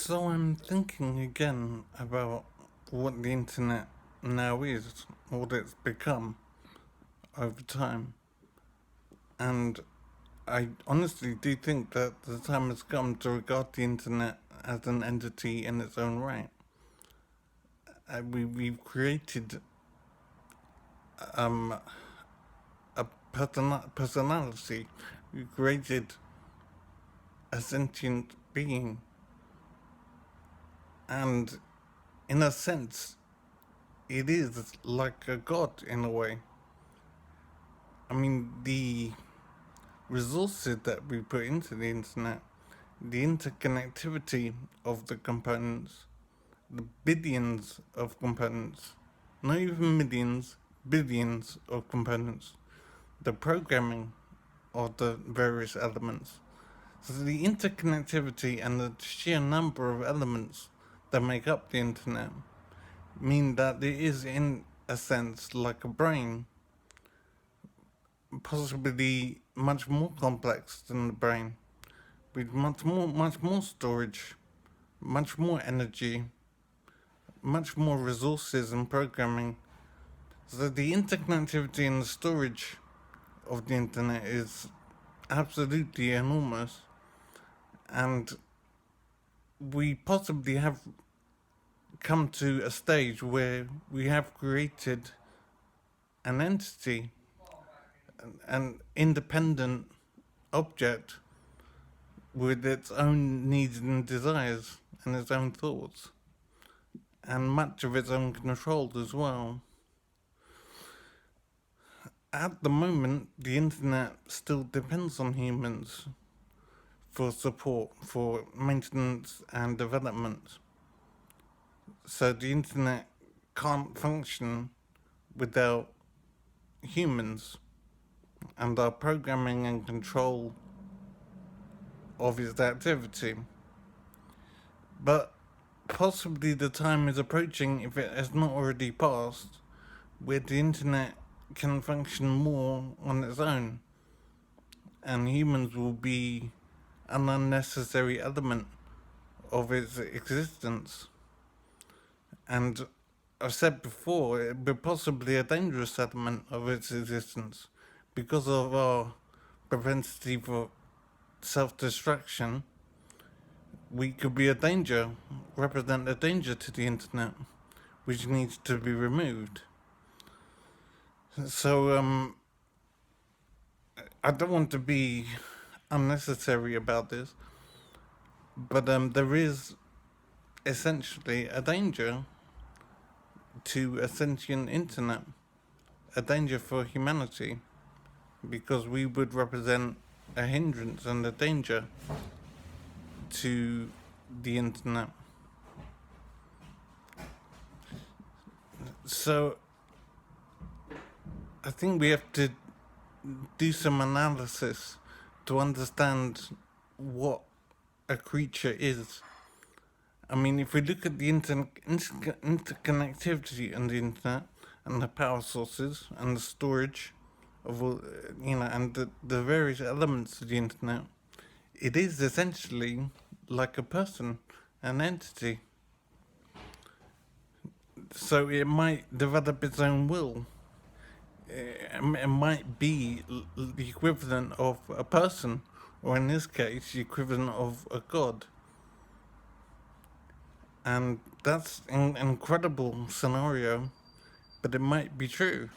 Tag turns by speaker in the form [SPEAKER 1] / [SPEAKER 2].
[SPEAKER 1] So I'm thinking again about what the internet now is, what it's become over time. And I honestly do think that the time has come to regard the internet as an entity in its own right. We've created um, a personality, we've created a sentient being, and in a sense, it is like a god in a way. I mean, the resources that we put into the internet, the interconnectivity of the components, the billions of components, not even millions, billions of components, the programming of the various elements. So the interconnectivity and the sheer number of elements that make up the internet mean that it is, in a sense, like a brain, possibly much more complex than the brain, with much more storage, much more energy, much more resources and programming. So the interconnectivity and the storage of the internet is absolutely enormous, and we possibly have come to a stage where we have created an entity, an independent object with its own needs and desires and its own thoughts, and much of its own control as well. At the moment, the internet still depends on humans for support, for maintenance and development. So the internet can't function without humans and our programming and control of its activity. But possibly the time is approaching, if it has not already passed, where the internet can function more on its own, and humans will be an unnecessary element of its existence. And I've said before, it would possibly a dangerous element of its existence because of our propensity for self-destruction. We could be a danger, represent a danger to the internet, which needs to be removed. So, I don't want to be unnecessary about this, but there is essentially a danger to a sentient internet, a danger for humanity, because we would represent a hindrance and a danger to the internet. So I think we have to do some analysis to understand what a creature is. I mean, if we look at the interconnectivity on the internet and the power sources and the storage of all, and the various elements of the internet, it is essentially like a person, an entity. So it might develop its own will. It might be the equivalent of a person, or in this case, the equivalent of a god. And that's an incredible scenario, but it might be true.